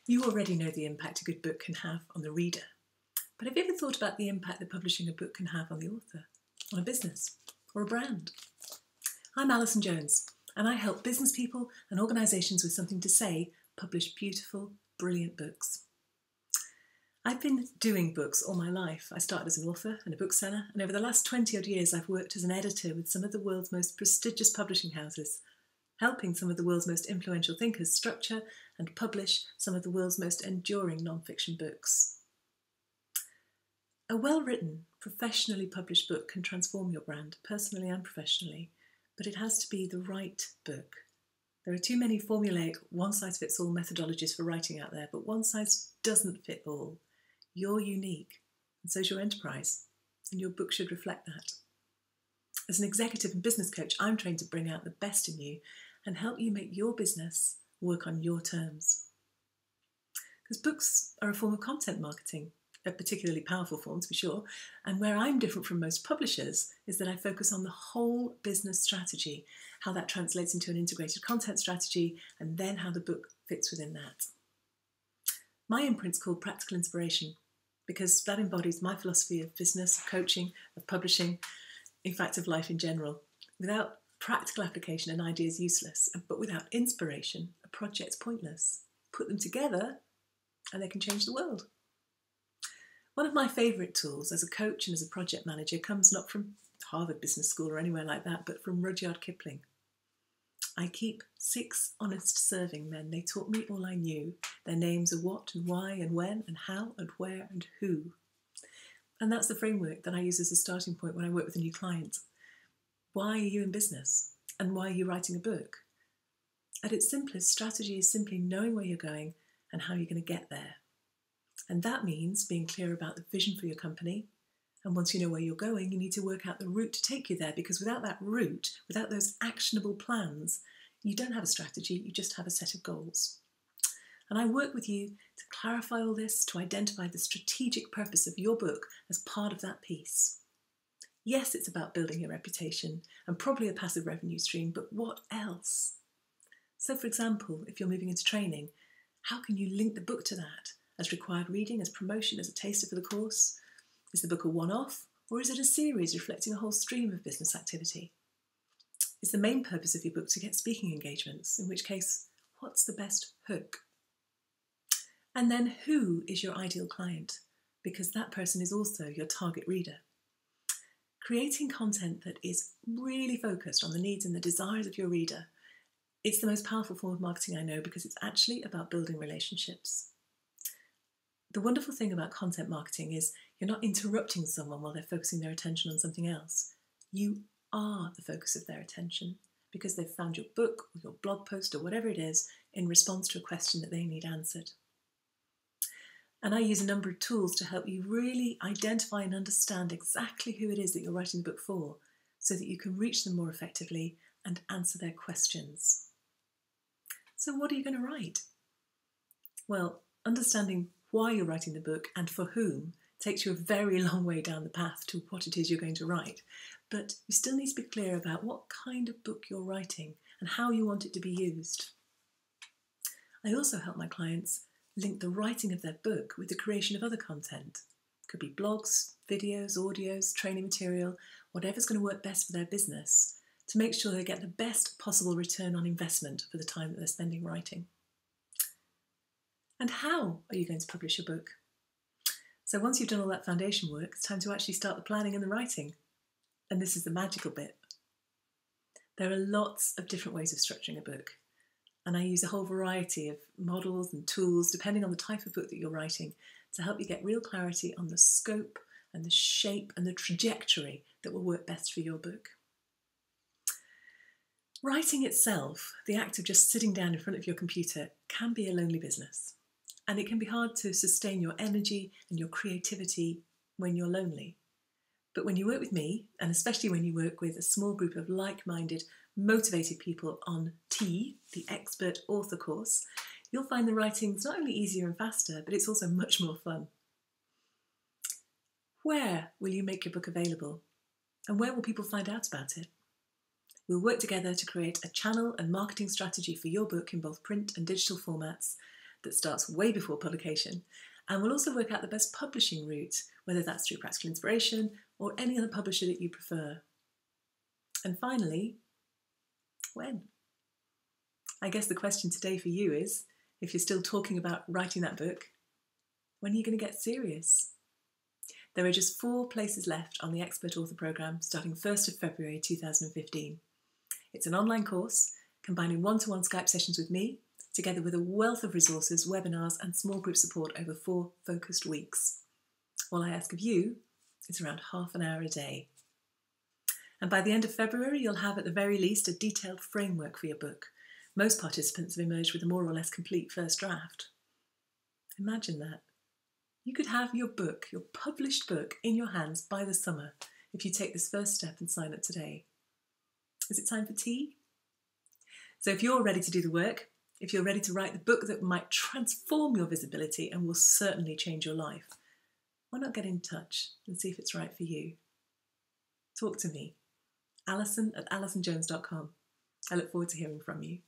You already know the impact a good book can have on the reader. But have you ever thought about the impact that publishing a book can have on the author, on a business, or a brand? I'm Alison Jones, and I help business people and organisations with something to say publish beautiful, brilliant books. I've been doing books all my life. I started as an author and a bookseller, and over the last 20 odd years I've worked as an editor with some of the world's most prestigious publishing houses, helping some of the world's most influential thinkers structure and publish some of the world's most enduring non-fiction books. A well-written, professionally published book can transform your brand, personally and professionally, but it has to be the right book. There are too many formulaic, one-size-fits-all methodologies for writing out there, but one size doesn't fit all. You're unique, and so's your enterprise, and your book should reflect that. As an executive and business coach, I'm trained to bring out the best in you and help you make your business work on your terms. Because books are a form of content marketing, a particularly powerful form to be sure, and where I'm different from most publishers is that I focus on the whole business strategy, how that translates into an integrated content strategy, and then how the book fits within that. My imprint's called Practical Inspiration because that embodies my philosophy of business, of coaching, of publishing, in fact of life in general. Without practical application, an idea is useless, but without inspiration, a project's pointless. Put them together and they can change the world. One of my favourite tools as a coach and as a project manager comes not from Harvard Business School or anywhere like that, but from Rudyard Kipling. I keep 6 honest serving men. They taught me all I knew. Their names are what and why and when and how and where and who. And that's the framework that I use as a starting point when I work with a new client. Why are you in business? And why are you writing a book? At its simplest, strategy is simply knowing where you're going and how you're going to get there. And that means being clear about the vision for your company. And once you know where you're going, you need to work out the route to take you there, because without that route, without those actionable plans, you don't have a strategy, you just have a set of goals. And I work with you to clarify all this, to identify the strategic purpose of your book as part of that piece. Yes, it's about building your reputation and probably a passive revenue stream, but what else? So for example, if you're moving into training, how can you link the book to that? As required reading, as promotion, as a taster for the course? Is the book a one-off, or is it a series reflecting a whole stream of business activity? Is the main purpose of your book to get speaking engagements, in which case, what's the best hook? And then who is your ideal client? Because that person is also your target reader. Creating content that is really focused on the needs and the desires of your reader, it's the most powerful form of marketing I know, because it's actually about building relationships. The wonderful thing about content marketing is you're not interrupting someone while they're focusing their attention on something else. You are the focus of their attention because they've found your book or your blog post or whatever it is in response to a question that they need answered. And I use a number of tools to help you really identify and understand exactly who it is that you're writing the book for, so that you can reach them more effectively and answer their questions. So what are you going to write? Well, understanding why you're writing the book and for whom takes you a very long way down the path to what it is you're going to write. But you still need to be clear about what kind of book you're writing and how you want it to be used. I also help my clients link the writing of their book with the creation of other content. It could be blogs, videos, audios, training material, whatever's going to work best for their business, to make sure they get the best possible return on investment for the time that they're spending writing. And how are you going to publish your book? So once you've done all that foundation work, it's time to actually start the planning and the writing. And this is the magical bit. There are lots of different ways of structuring a book. And I use a whole variety of models and tools, depending on the type of book that you're writing, to help you get real clarity on the scope and the shape and the trajectory that will work best for your book. Writing itself, the act of just sitting down in front of your computer, can be a lonely business. And it can be hard to sustain your energy and your creativity when you're lonely. But when you work with me, and especially when you work with a small group of like-minded, motivated people on T, the Expert Author course, you'll find the writing's not only easier and faster, but it's also much more fun. Where will you make your book available? And where will people find out about it? We'll work together to create a channel and marketing strategy for your book in both print and digital formats that starts way before publication, and we'll also work out the best publishing route, whether that's through Practical Inspiration or any other publisher that you prefer. And finally, when? I guess the question today for you is, if you're still talking about writing that book, when are you going to get serious? There are just 4 places left on the Expert Author Programme starting 1st of February 2015. It's an online course combining one-to-one Skype sessions with me, together with a wealth of resources, webinars and small group support over 4 focused weeks. All I ask of you is around half an hour a day. And by the end of February, you'll have at the very least a detailed framework for your book. Most participants have emerged with a more or less complete first draft. Imagine that. You could have your book, your published book, in your hands by the summer if you take this first step and sign up today. Is it time for tea? So if you're ready to do the work, if you're ready to write the book that might transform your visibility and will certainly change your life, why not get in touch and see if it's right for you? Talk to me. Alison@alisonjones.com. I look forward to hearing from you.